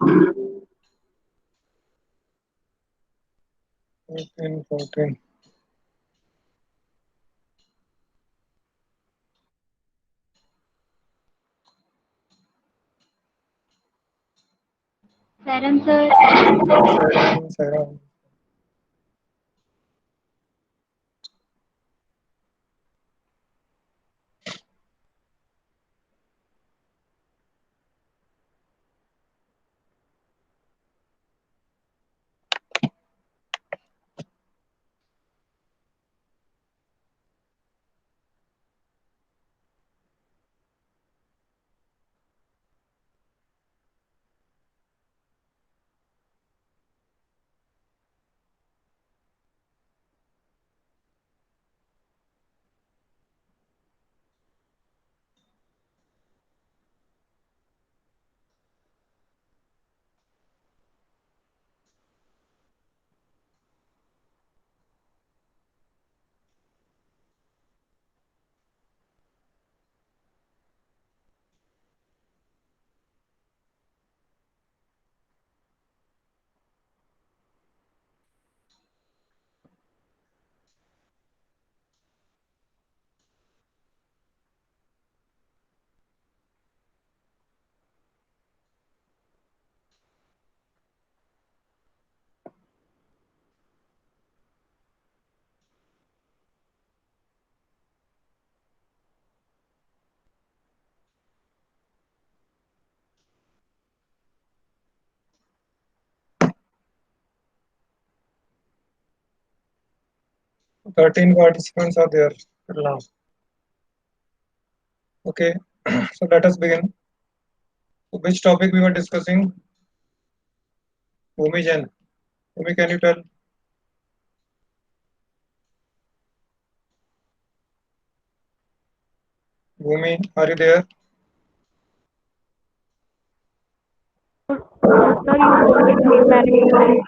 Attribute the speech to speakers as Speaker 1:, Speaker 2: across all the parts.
Speaker 1: 13, 14.
Speaker 2: Saran sir,
Speaker 1: 7, 7. 13 participants are there till now. Okay, so let us begin. So which topic we were discussing? Bhumi Jain. Bhumi, can you tell? Bhumi, are you there?
Speaker 3: Sir, you wanted me to repeat.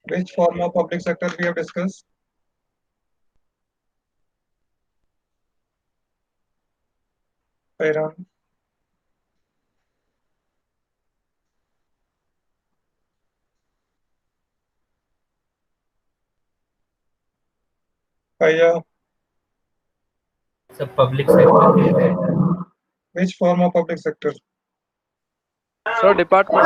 Speaker 1: Which form of public sector we have discussed? Sairam, Kaya.
Speaker 4: So public sector.
Speaker 1: Which form of public sector?
Speaker 5: So department.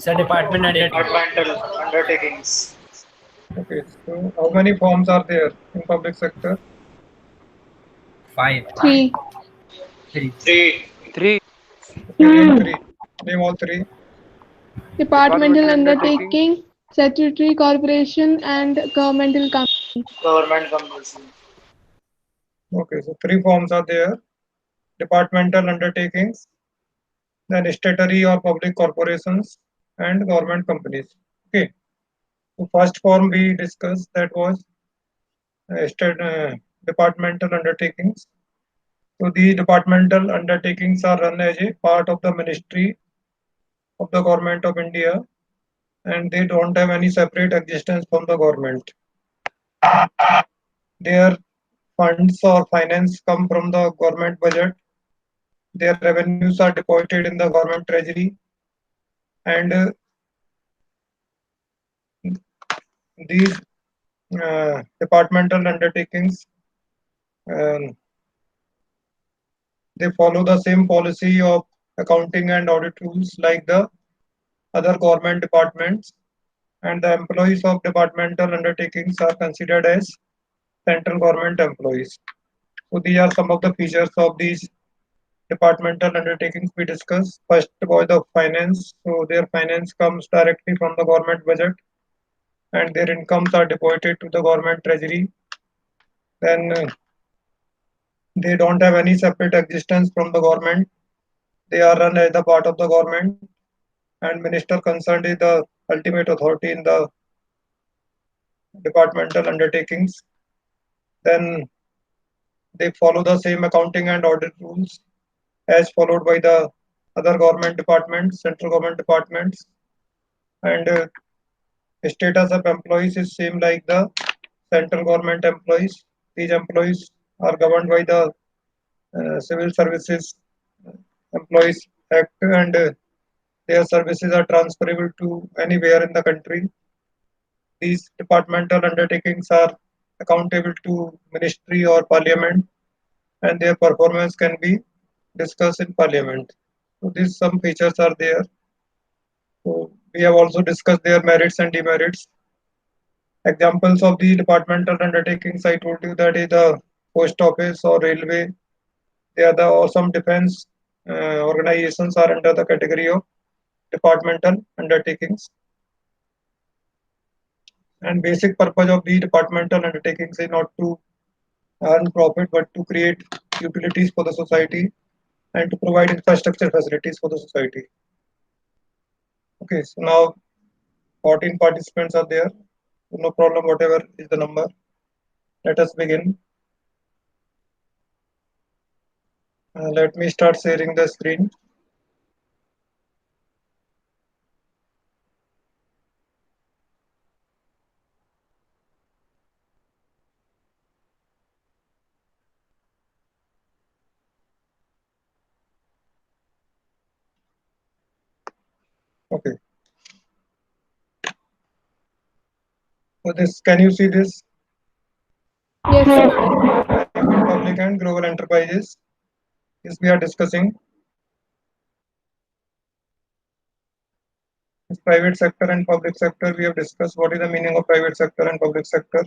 Speaker 4: So department undertaking.
Speaker 6: Departmental undertakings.
Speaker 1: Okay, so how many forms are there in public sector?
Speaker 4: 5.
Speaker 2: three.
Speaker 4: 3.
Speaker 6: 3.
Speaker 5: 3.
Speaker 1: Okay, name three. Name all three.
Speaker 2: Departmental
Speaker 5: Departmental undertaking.
Speaker 2: undertaking, statutory corporation, and governmental company.
Speaker 6: Government companies.
Speaker 1: Okay, so three forms are there. Departmental undertakings, then statutory or public corporations, and government companies. Okay, so first form we discussed that was departmental undertakings. So these departmental undertakings are run as a part of the Ministry of the Government of India, and they don't have any separate existence from the government. Their funds or finance come from the government budget. Their revenues are deposited in the government treasury, and these departmental undertakings, um, they follow the same policy of accounting and audit rules like the other government departments, and the employees of departmental undertakings are considered as central government employees. So these are some of the features of these departmental undertakings we discussed. First was the finance. So their finance comes directly from the government budget, and their incomes are deposited to the government treasury. Then they don't have any separate existence from the government. They are run as the part of the government, and minister concerned is the ultimate authority in the departmental undertakings. Then they follow the same accounting and audit rules as followed by the other government departments, central government departments, and status of employees is same like the central government employees. These employees are governed by the Civil Services Employees Act, and Their services are transferable to anywhere in the country. These departmental undertakings are accountable to ministry or parliament, and their performance can be discussed in parliament. So these some features are there. So we have also discussed their merits and demerits. Examples of the departmental undertakings I told you that is the post office or railway. They are the or some defense organizations are under the category of departmental undertakings. And basic purpose of the departmental undertakings is not to earn profit but to create utilities for the society and to provide infrastructure facilities for the society. Okay, so now 14 participants are there. So no problem, whatever is the number. Let us begin. Let me start sharing the screen. Okay. So this, can you see this?
Speaker 2: Yes, sir.
Speaker 1: Private, public and global enterprises. This we are discussing. This private sector and public sector we have discussed. What is the meaning of private sector and public sector?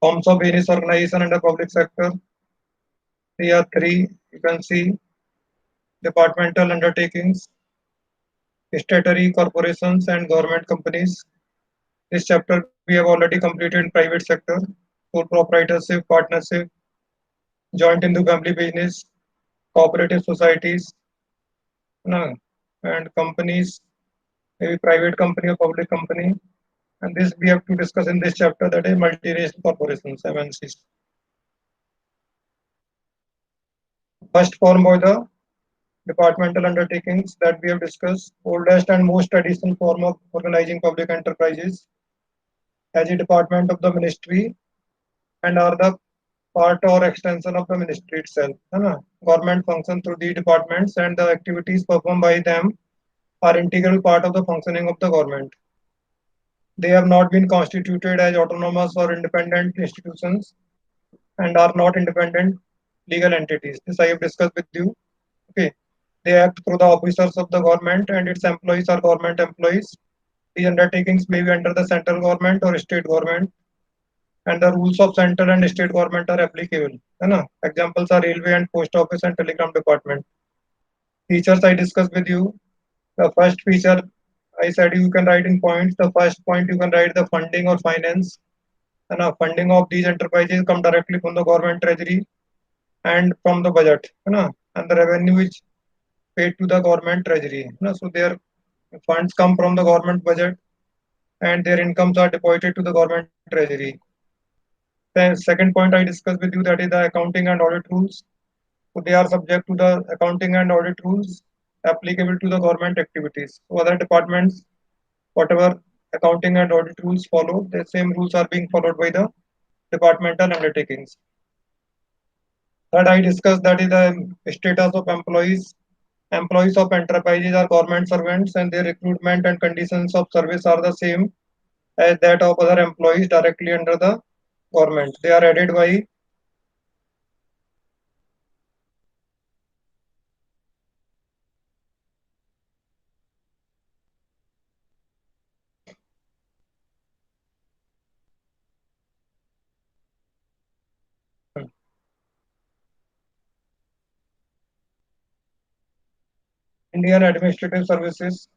Speaker 1: Forms of various organization under public sector. There are three. You can see departmental undertakings, statutory corporations, and government companies. This chapter we have already completed in private sector, sole proprietorship, partnership, joint into family business, cooperative societies, no, and companies, maybe private company or public company. And this we have to discuss in this chapter, that is multinational corporations, MNCs. First form by the departmental undertakings that we have discussed, oldest and most traditional form of organizing public enterprises as a department of the ministry and are the part or extension of the ministry itself. Government function through the departments and the activities performed by them are integral part of the functioning of the government. They have not been constituted as autonomous or independent institutions and are not independent legal entities. This I have discussed with you. Okay. They act through the officers of the government and its employees are government employees. These undertakings may be under the central government or state government, and the rules of central and state government are applicable. Examples are railway and post office and telegram department. Features I discussed with you. The first feature I said you can write in points. The first point you can write the funding or finance. Funding of these enterprises come directly from the government treasury and from the budget. And the revenue is paid to the government treasury. So their funds come from the government budget and their incomes are deposited to the government treasury. The second point I discussed with you, that is the accounting and audit rules. So they are subject to the accounting and audit rules applicable to the government activities. So other departments, whatever accounting and audit rules follow, the same rules are being followed by the departmental undertakings. Third, I discussed that is the status of employees. Employees of enterprises are government servants and their recruitment and conditions of service are the same as that of other employees directly under the government. They are added by Indian administrative services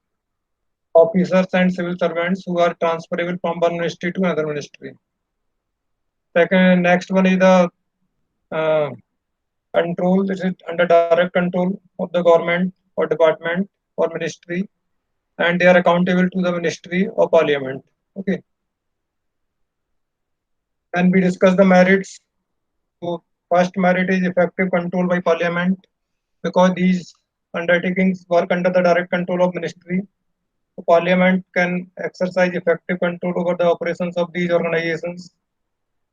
Speaker 1: officers and civil servants who are transferable from one ministry to another ministry. Second, next one is the uh, control. This is under direct control of the government or department or ministry, and they are accountable to the ministry or parliament. Okay. And we discuss the merits. So first merit is effective control by parliament because these undertakings work under the direct control of ministry. So parliament can exercise effective control over the operations of these organizations.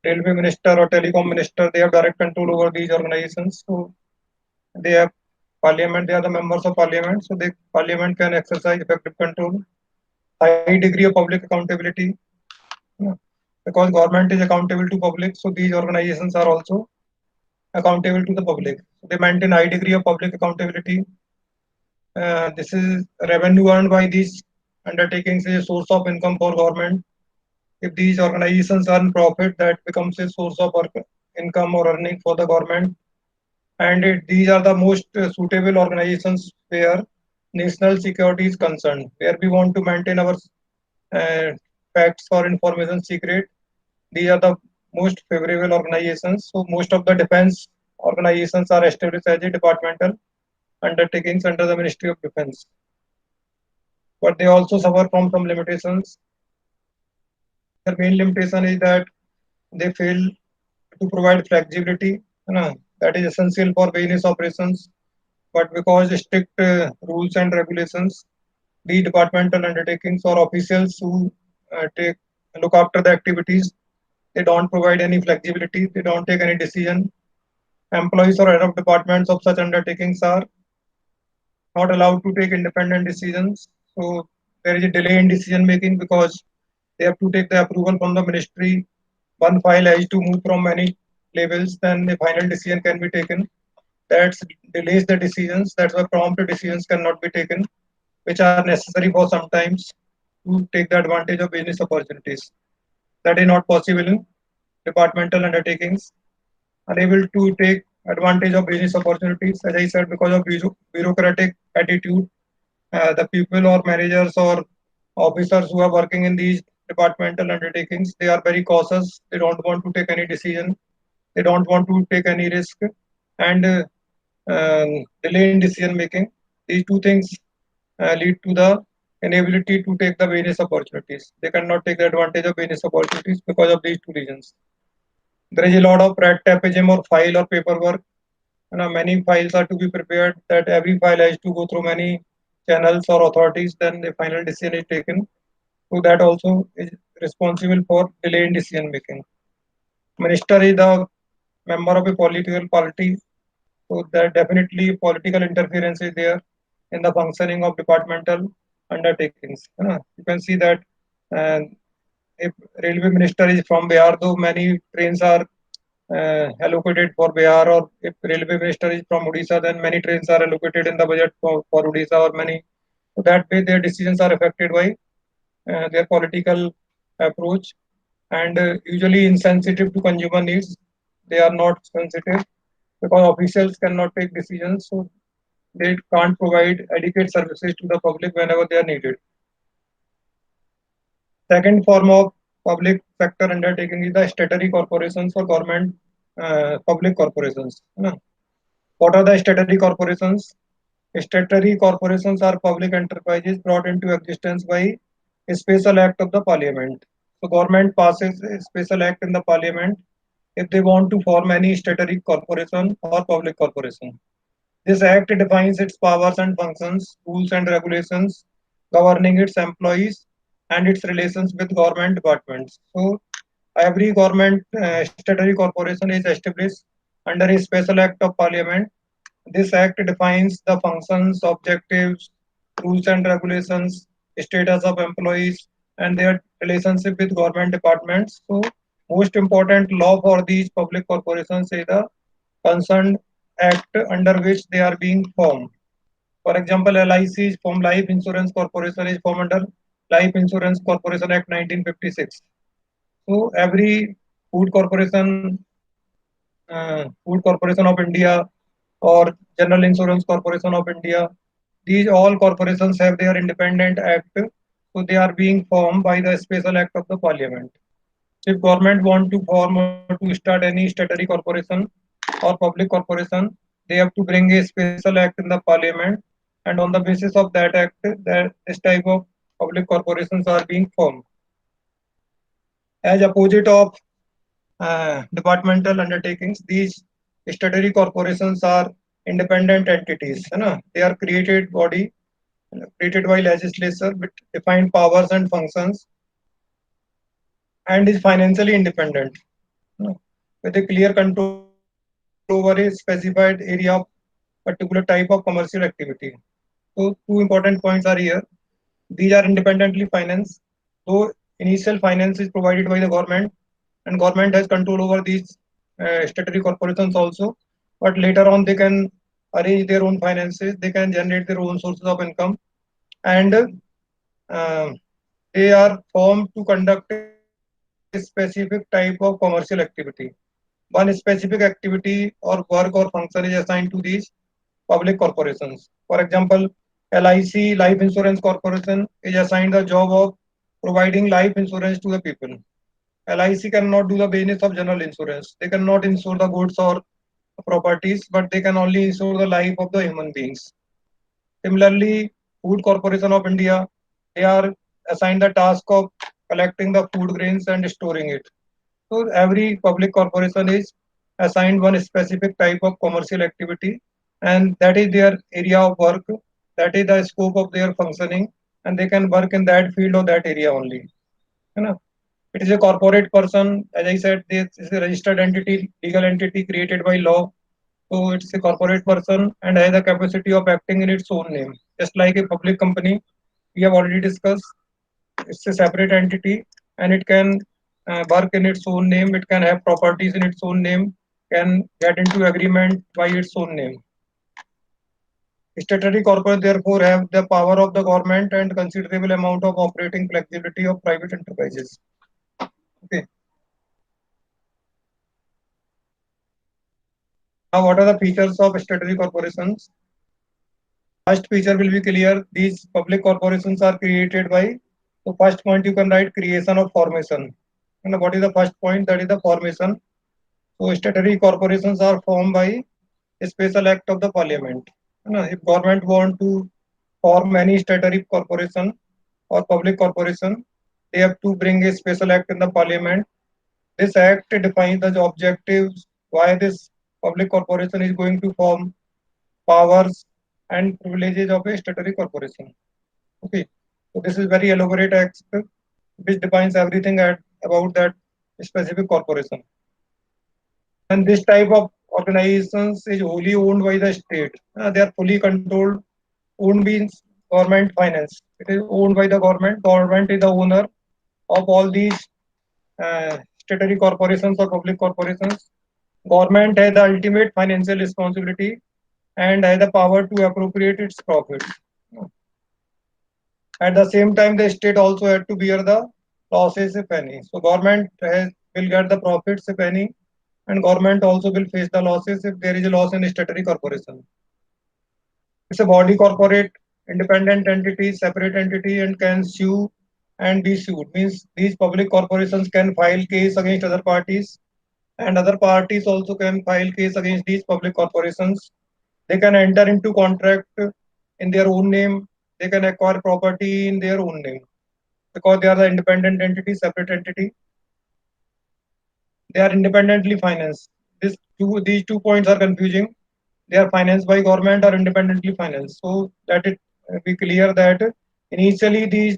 Speaker 1: Railway minister or telecom minister, they have direct control over these organizations. So they have parliament, they are the members of parliament, so the parliament can exercise effective control, high degree of public accountability, you know, because government is accountable to public, so these organizations are also accountable to the public. So they maintain high degree of public accountability. This is revenue earned by these undertakings is a source of income for government. If these organizations earn profit, that becomes a source of income or earning for the government. And these are the most suitable organizations where national security is concerned, where we want to maintain our uh, facts or information secret. These are the most favorable organizations. So most of the defense organizations are established as a departmental undertakings under the Ministry of Defense. But they also suffer from some limitations. The main limitation is that they fail to provide flexibility, that is essential for various operations. But because strict rules and regulations, the departmental undertakings or officials who take look after the activities, they don't provide any flexibility. They don't take any decision. Employees or head of departments of such undertakings are not allowed to take independent decisions. So there is a delay in decision making because they have to take the approval from the ministry. One file has to move from many levels, then the final decision can be taken. That delays the decisions. That's why prompt decisions cannot be taken, which are necessary for sometimes to take the advantage of business opportunities. That is not possible in departmental undertakings. Unable to take advantage of business opportunities, as I said, because of bureaucratic attitude. The people or managers or officers who are working in these departmental undertakings, they are very cautious. They don't want to take any decision. They don't want to take any risk and delay in decision making. These two things lead to the inability to take the business opportunities. They cannot take the advantage of business opportunities because of these two reasons. There is a lot of red tapeism or file or paperwork. Many files are to be prepared. That every file has to go through many channels or authorities. Then the final decision is taken. So that also is responsible for delay in decision making. Minister is the member of a political party, so that definitely political interference is there in the functioning of departmental undertakings. You can see that uh, if railway minister is from Bihar, though many trains are allocated for Bihar, or if railway minister is from Odisha, then many trains are allocated in the budget for Odisha or many. So that way their decisions are affected by their political approach and usually insensitive to consumer needs. They are not sensitive because officials cannot take decisions, so they can't provide adequate services to the public whenever they are needed. Second form of public sector undertaking is the statutory corporations or government public corporations. What are the statutory corporations? Statutory corporations are public enterprises brought into existence by a special act of the parliament. So government passes a special act in the parliament if they want to form any statutory corporation or public corporation. This act defines its powers and functions, rules and regulations governing its employees and its relations with government departments. So every government statutory corporation is established under a special act of parliament. This act defines the functions, objectives, rules and regulations, status of employees, and their relationship with government departments. So, most important law for these public corporations is the concerned act under which they are being formed. For example, LIC is formed, Life Insurance Corporation is formed under Life Insurance Corporation Act 1956. So, every food corporation, Food Corporation of India, or General Insurance Corporation of India. These all corporations have their independent act, so they are being formed by the special act of the parliament. If government want to form or to start any statutory corporation or public corporation, they have to bring a special act in the parliament, and on the basis of that act, that this type of public corporations are being formed. As opposite of departmental undertakings, these statutory corporations are independent entities. They are created body created by legislature with defined powers and functions and is financially independent, with a clear control over a specified area of particular type of commercial activity. So two important points are here. These are independently financed. Though initial finance is provided by the government, and government has control over these statutory corporations also. But later on, they can arrange their own finances. They can generate their own sources of income, and they are formed to conduct a specific type of commercial activity. One specific activity or work or function is assigned to these public corporations. For example, LIC, Life Insurance Corporation, is assigned the job of providing life insurance to the people. LIC cannot do the business of general insurance. They cannot insure the goods or properties, but they can only insure the life of the human beings. Similarly, Food Corporation of India, they are assigned the task of collecting the food grains and storing it. So every public corporation is assigned one specific type of commercial activity, and that is their area of work, that is the scope of their functioning, and they can work in that field or that area only. You know, it is a corporate person, as I said, this is a registered entity, legal entity created by law. So it's a corporate person and has the capacity of acting in its own name, just like a public company. We have already discussed. It's a separate entity and it can work in its own name. It can have properties in its own name, can get into agreement by its own name. Statutory corporates therefore have the power of the government and considerable amount of operating flexibility of private enterprises. Okay. Now, what are the features of statutory corporations? First feature will be clear. These public corporations are created by. So first point you can write creation of formation. And what is the first point? That is the formation. So statutory corporations are formed by a special act of the parliament. If government want to form any statutory corporation or public corporation, they have to bring a special act in the parliament. This act defines the objectives, why this public corporation is going to form, powers and privileges of a statutory corporation. Okay, so this is very elaborate act which defines everything about that specific corporation. And this type of organizations is wholly owned by the state. They are fully controlled. Owned means government finance. It is owned by the government. Government is the owner of all these statutory corporations or public corporations. Government has the ultimate financial responsibility and has the power to appropriate its profits. At the same time, the state also had to bear the losses if any. So government will get the profits if any, and government also will face the losses if there is a loss in a statutory corporation. It's a body corporate, independent entity, separate entity, and can sue and be sued. Means these public corporations can file case against other parties, and other parties also can file case against these public corporations. They can enter into contract in their own name. They can acquire property in their own name because they are the independent entity, separate entity. They are independently financed. These 2 points are confusing. They are financed by government or independently financed. So that it be clear that initially these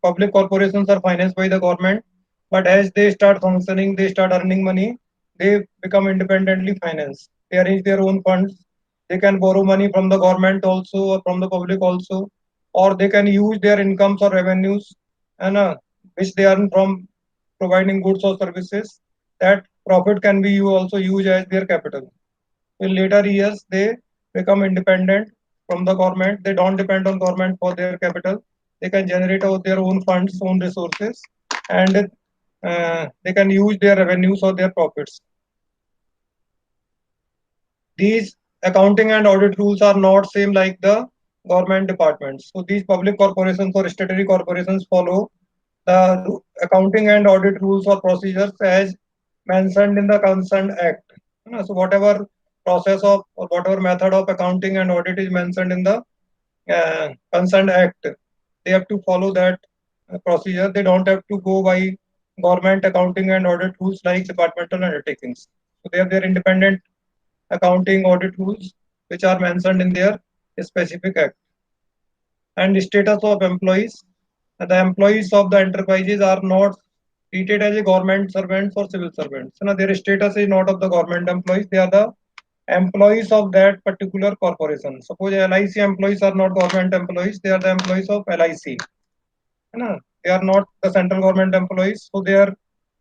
Speaker 1: public corporations are financed by the government, but as they start functioning, they start earning money, they become independently financed. They arrange their own funds. They can borrow money from the government also or from the public also, or they can use their incomes or revenues and which they earn from providing goods or services. That profit can be also used as their capital. In later years, they become independent from the government. They don't depend on government for their capital. They can generate out their own funds, own resources, and they can use their revenues or their profits. These accounting and audit rules are not same like the government departments. So these public corporations or statutory corporations follow the accounting and audit rules or procedures as mentioned in the concerned act. So whatever process of or whatever method of accounting and audit is mentioned in the concerned act, they have to follow that procedure. They don't have to go by government accounting and audit rules like departmental undertakings. So they have their independent accounting audit rules which are mentioned in their specific act. And status of employees. The employees of the enterprises are not treated as a government servants or civil servants. Their status is not of the government employees. They are the employees of that particular corporation. Suppose LIC employees are not government employees, they are the employees of LIC. They are not the central government employees, so their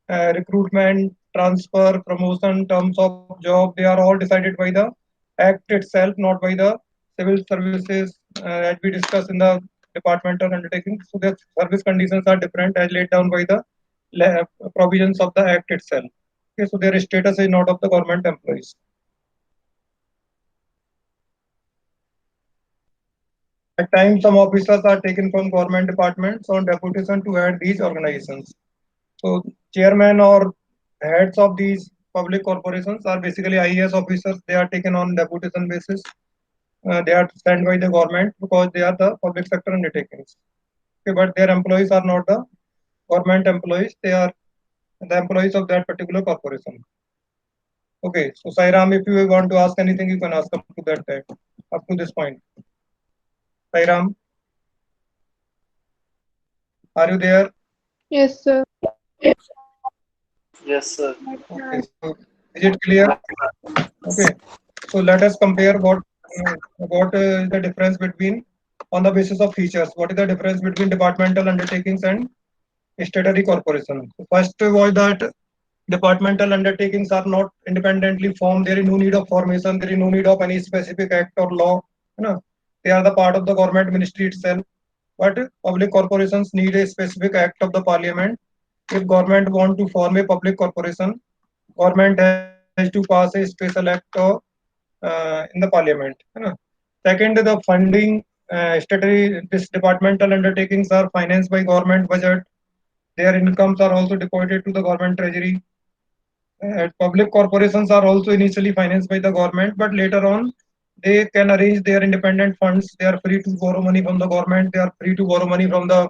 Speaker 1: recruitment, transfer, promotion, terms of job, they are all decided by the act itself, not by the civil services as we discussed in the departmental undertaking. So the service conditions are different as laid down by the provisions of the act itself. Okay, so their status is not of the government employees. At times, some officers are taken from government departments on deputation to head these organizations. So, chairman or heads of these public corporations are basically IAS officers. They are taken on deputation basis. They are sent by the government because they are the public sector undertakings. Okay, but their employees are not the government employees. They are the employees of that particular corporation. Okay, so Sairam, if you want to ask anything, you can ask up to that time, up to this point. Sairam, are you there?
Speaker 2: Yes, sir.
Speaker 6: Yes, sir.
Speaker 1: Okay, so is it clear? Okay, so let us compare what is the difference between on the basis of features. What is the difference between departmental undertakings and statutory corporation? So first was that departmental undertakings are not independently formed. There is no need of formation. There is no need of any specific act or law. They are the part of the government ministry itself. But public corporations need a specific act of the parliament. If government want to form a public corporation, government has to pass a special act in the parliament. Second, the funding statutory this departmental undertakings are financed by government budget. Their incomes are also deposited to the government treasury. Public corporations are also initially financed by the government, but later on they can arrange their independent funds. They are free to borrow money from the government. They are free to borrow money from the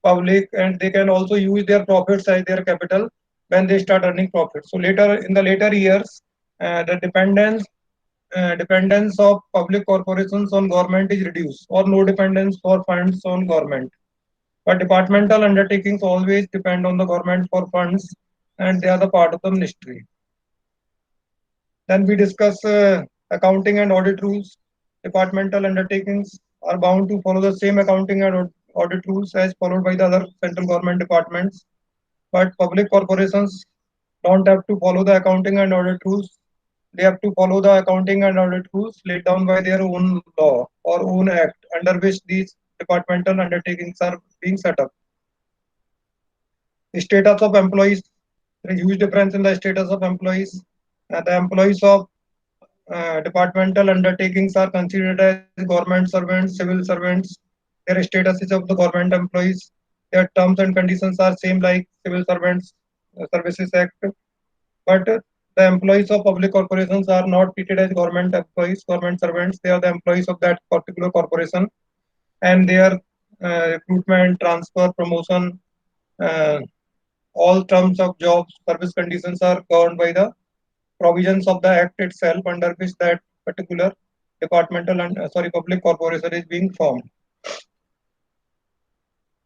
Speaker 1: public, and they can also use their profits as their capital when they start earning profits. So later in the later years, the dependence of public corporations on government is reduced, or no dependence for funds on government. But departmental undertakings always depend on the government for funds, and they are the part of the ministry. Then we discuss accounting and audit rules. Departmental undertakings are bound to follow the same accounting and audit rules as followed by the other central government departments. But public corporations don't have to follow the accounting and audit rules. They have to follow the accounting and audit rules laid down by their own law or own act under which these departmental undertakings are being set up. The status of employees, there is huge difference in the status of employees. The employees of departmental undertakings are considered as government servants, civil servants. Their status is of the government employees. Their terms and conditions are same like civil servants services act. But the employees of public corporations are not treated as government employees, government servants. They are the employees of that particular corporation, and their recruitment, transfer, promotion, uh, all terms of jobs, service conditions are governed by the provisions of the act itself under which that particular departmental and public corporation is being formed.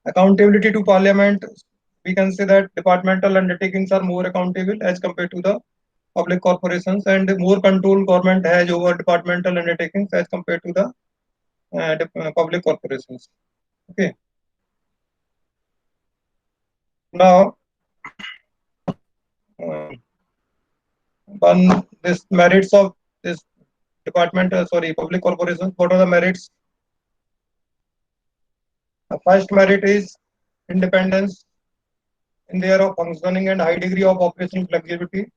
Speaker 1: Accountability to parliament, we can say that departmental undertakings are more accountable as compared to the public corporations, and more control government has over departmental undertakings as compared to the public corporations. Okay. Now, one this merits of this public corporations. What are the merits? The first merit is independence in their of functioning and high degree of operational flexibility.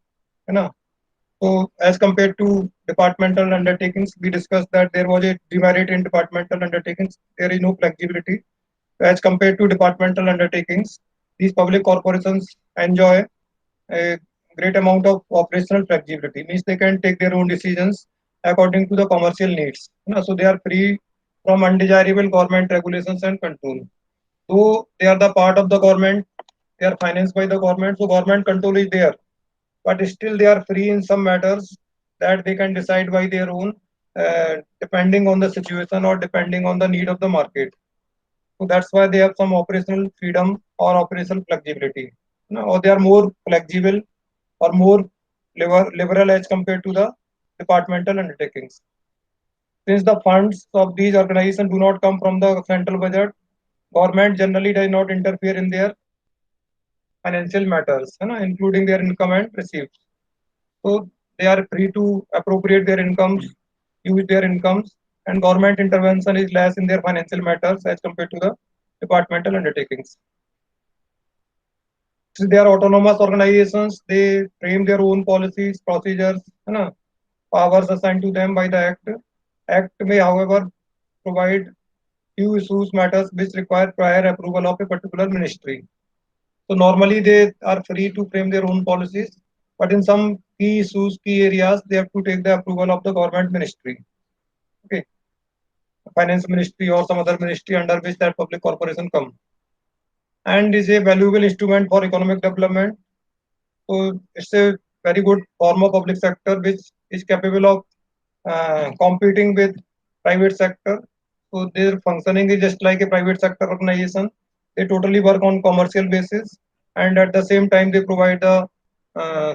Speaker 1: So as compared to departmental undertakings, we discussed that there was a demerit in departmental undertakings. There is no flexibility. As compared to departmental undertakings, these public corporations enjoy a great amount of operational flexibility. Means they can take their own decisions according to the commercial needs. So they are free from undesirable government regulations and control. So they are the part of the government. They are financed by the government. So government control is there, but still they are free in some matters that they can decide by their own, depending on the situation or depending on the need of the market. So that's why they have some operational freedom or operational flexibility. Or they are more flexible or more liberal as compared to the departmental undertakings. Since the funds of these organizations do not come from the central budget, government generally does not interfere in their financial matters, including their income and receipts. So they are free to appropriate their incomes, use their incomes, and government intervention is less in their financial matters as compared to the departmental undertakings. Since they are autonomous organizations, they frame their own policies, procedures, powers assigned to them by the Act. Act may, however, provide few issues matters which require prior approval of a particular ministry. So normally they are free to frame their own policies, but in some key issues, key areas, they have to take the approval of the government ministry. Okay, finance ministry or some other ministry under which that public corporation come, and is a valuable instrument for economic development. So it's a very good form of public sector which is capable of competing with private sector. So their functioning is just like a private sector organization. They totally work on commercial basis, and at the same time they provide the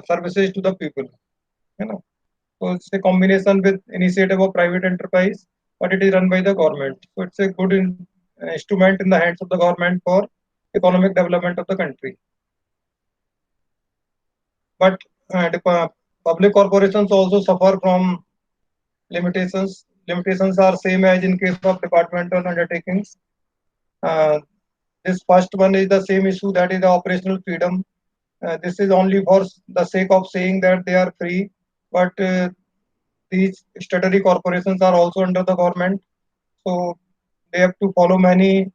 Speaker 1: services to the people. You know, so it's a combination with initiative of private enterprise, but it is run by the government. So it's a good instrument in the hands of the government for economic development of the country. But public corporations also suffer from limitations. Limitations are same as in case of departmental undertakings. Uh, this first one is the same issue, that is the operational freedom. This is only for the sake of saying that they are free, but these statutory corporations are also under the government, so they have to follow many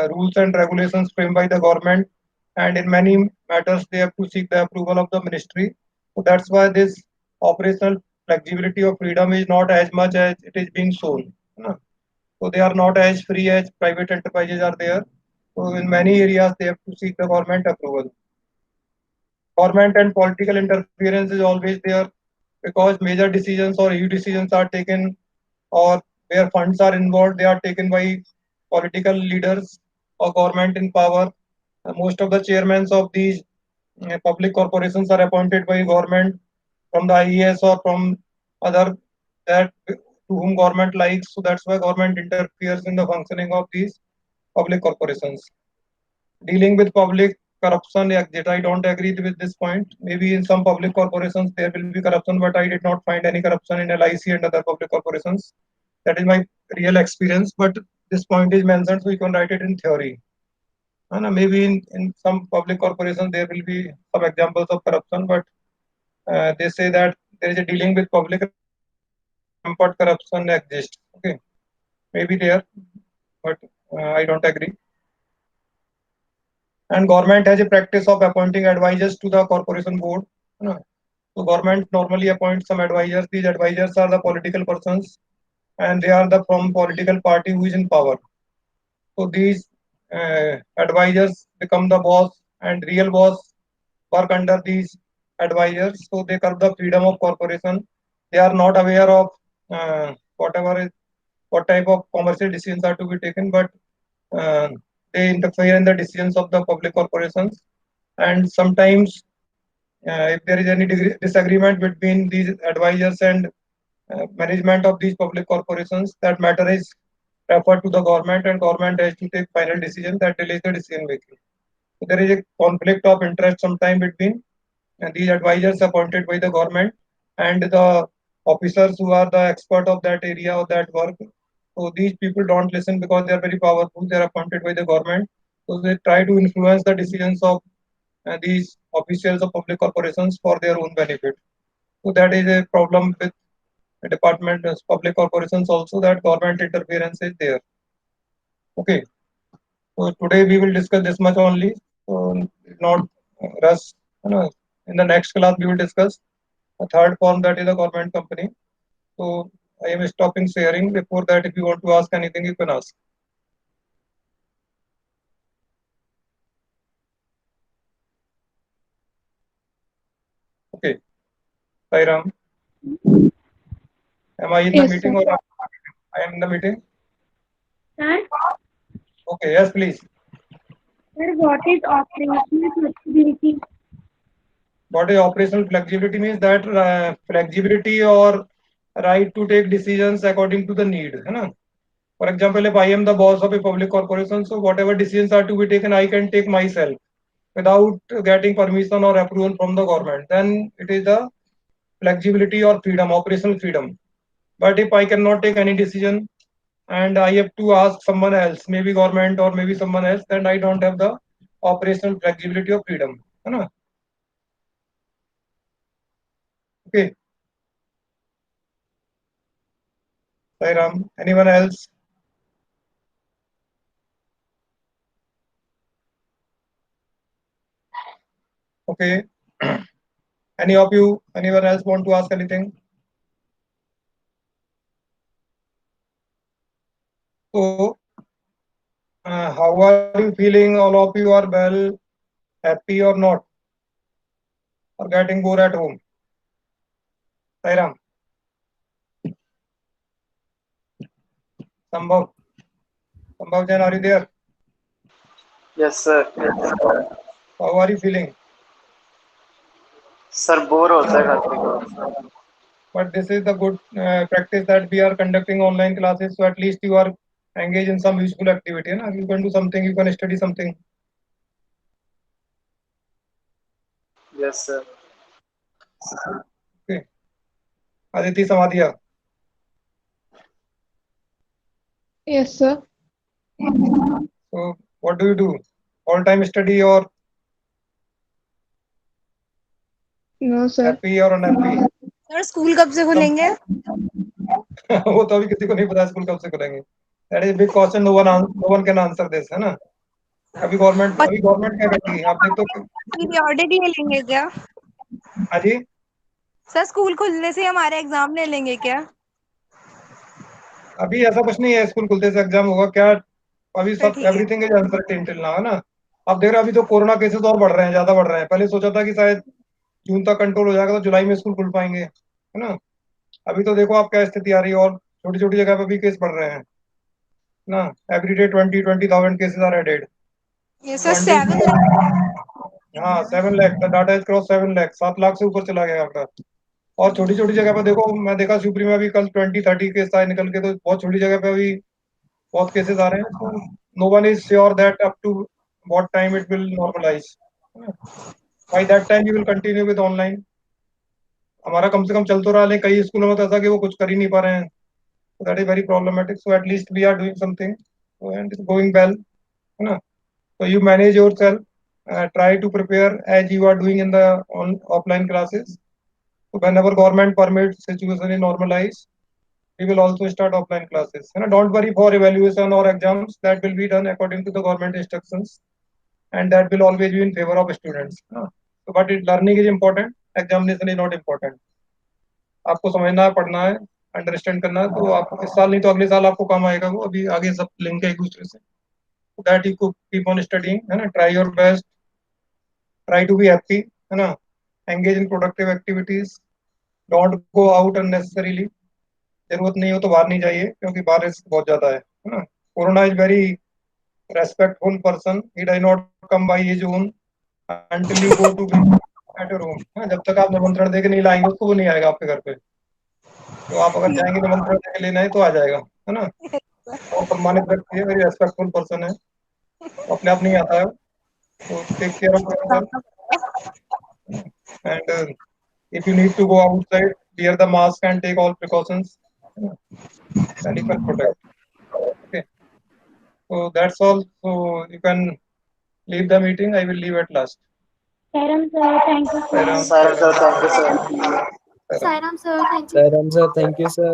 Speaker 1: rules and regulations framed by the government, and in many matters they have to seek the approval of the ministry. So that's why this operational flexibility of freedom is not as much as it is being shown. So they are not as free as private enterprises are there. So in many areas they have to seek the government approval. Government and political interference is always there, because major decisions or EU decisions are taken, or where funds are involved, they are taken by political leaders or government in power. Most of the chairmen of these public corporations are appointed by government from the IES or from other that to whom government likes. So that's why government interferes in the functioning of these public corporations. Dealing with public corruption, I don't agree with this point. Maybe in some public corporations there will be corruption, but I did not find any corruption in LIC and other public corporations. That is my real experience. But this point is mentioned, so you can write it in theory. And maybe in some public corporations there will be some examples of corruption, but they say that there is a dealing with public rampant corruption exists. Okay, maybe there, but I don't agree. And government has a practice of appointing advisors to the corporation board. So government normally appoints some advisors. These advisors are the political persons, and they are the from political party who is in power. So these advisors become the boss, and real boss work under these advisors. So they curb the freedom of corporation. They are not aware of what type of commercial decisions are to be taken, but uh, they interfere in the decisions of the public corporations. And sometimes, if there is any disagreement between these advisors and management of these public corporations, that matter is referred to the government, and government has to take final decision that delays the decision making. So there is a conflict of interest sometime between these advisors appointed by the government and the officers who are the expert of that area or that work. So these people don't listen because they are very powerful. They are appointed by the government. So they try to influence the decisions of these officials of public corporations for their own benefit. So that is a problem with the department, public corporations also, that government interference is there. Okay. So today we will discuss this much only. So not rush. In the next class we will discuss a third form, that is a government company. So I am stopping sharing. Before that, if you want to ask anything, you can ask. Okay. Sairam, am I in the
Speaker 2: Yes, sir.
Speaker 1: meeting or I am in the meeting?
Speaker 3: Sir,
Speaker 1: Okay, yes, please.
Speaker 3: sir, what is operational flexibility?
Speaker 1: What is operational flexibility means that flexibility or right to take decisions according to the need, है ना? For example, if I am the boss of a public corporation, so whatever decisions are to be taken, I can take myself without getting permission or approval from the government. Then it is the flexibility or freedom, operational freedom. But if I cannot take any decision and I have to ask someone else, maybe government or maybe someone else, then I don't have the operational flexibility or freedom. है ना? Okay. Sairam, anyone else? Okay. Any of you, anyone else want to ask anything? So, how are you feeling? All of you are well, happy or not? Or getting bored at home? Sairam. Sambhav. Sambhav Jain, are you there?
Speaker 6: Yes, sir.
Speaker 1: How are you feeling?
Speaker 6: Sir, bore होता है काफी.
Speaker 1: But this is the good practice that we are conducting online classes. So at least you are engaged in some useful activity. Na? You can do something, you can study something.
Speaker 6: Yes, sir.
Speaker 1: Okay. Aditi Samadhiya.
Speaker 2: Yes, sir.
Speaker 1: So what do you do? All time study or
Speaker 2: No, sir.
Speaker 1: happy or unhappy?
Speaker 3: Sir school कब से खुलेंगे?
Speaker 1: वो तो अभी किसी को नहीं पता स्कूल कब से खुलेंगे. That is a big question. No one can answer this, है ना? अभी गवर्नमेंट क्या कहती है? आप देख तो
Speaker 3: पीरियोडिक ले लेंगे क्या?
Speaker 1: हाँ जी.
Speaker 3: सर स्कूल खुलने से हमारे एग्जाम ले लेंगे क्या?
Speaker 1: अभी ऐसा कुछ नहीं है. स्कूल खुलते से एग्जाम होगा क्या? अभी सब
Speaker 3: ठीक है.
Speaker 1: Everything is uncertain till now, है ना? आप देख रहे हैं अभी तो कोरोना केसेस और बढ़ रहे हैं, ज्यादा बढ़ रहे हैं. पहले सोचा था कि शायद जून तक कंट्रोल हो जाएगा तो जुलाई में स्कूल खुल पाएंगे, है ना? अभी तो देखो आप क्या स्थिति आ रही है और छोटी छोटी जगह पे भी केस बढ़ रहे हैं ना. Every day 20,000 cases are added.
Speaker 3: ये सर 7 लाख.
Speaker 1: हाँ 7 lakh. The data is cross 7 lakh. 7 lakh से ऊपर चला गया आंकड़ा. और छोटी छोटी जगह पे देखो, मैं देखा शिवपुरी में अभी कल 20-30 केस आए निकल के. तो बहुत छोटी जगह पे अभी बहुत केसेस आ रहे हैं. तो no one is sure that up to what time it will normalise. By that time we will continue with online. हमारा कम से कम चल तो रहा है, कई स्कूलों में तो ऐसा कि वो कुछ कर ही नहीं पा रहे हैं. So that is very problematic. So at least we are doing something and it's going well, है ना? So you manage yourself, try to prepare as you are doing in the offline classes. So whenever government permits, situation is normalized, we will also start offline classes. And don't worry for evaluation or exams. That will be done according to the government instructions, and that will always be in favor of students. So, but learning is important. Examination is not important. आपको समझना है, पढ़ना है, understand करना है. तो आप इस साल नहीं तो अगले साल आपको काम आएगा वो. अभी आगे सब लिंक है एक दूसरे से. That you could keep on studying, है ना? Try your best, try to be happy, है ना? Engage in productive activities. Don't go out unnecessarily. जरूरत नहीं हो तो बाहर नहीं जाइए क्योंकि बाहर रिस्क बहुत ज्यादा है ना? Corona is very respectful person. He does not come by his own until you go to at your home. जब तक आप निमंत्रण देके नहीं लाएंगे उसको, वो नहीं आएगा आपके घर पे. तो आप अगर जाएंगे निमंत्रण देके लेना है तो आ जाएगा, है ना? और सम्मानित व्यक्ति है, वेरी रेस्पेक्टफुल पर्सन है. तो अपने आप नहीं आता है. तो take care of yourself. And if you need to go outside, wear the mask and take all precautions. Then you can protect. Okay. So that's all. So you can leave the meeting. I will leave at last.
Speaker 3: Sairam sir, thank you.
Speaker 1: Sairam.
Speaker 6: Sir, thank you, sir.
Speaker 1: Sairam.
Speaker 7: Sairam sir, thank you.
Speaker 8: Sairam sir, thank you sir.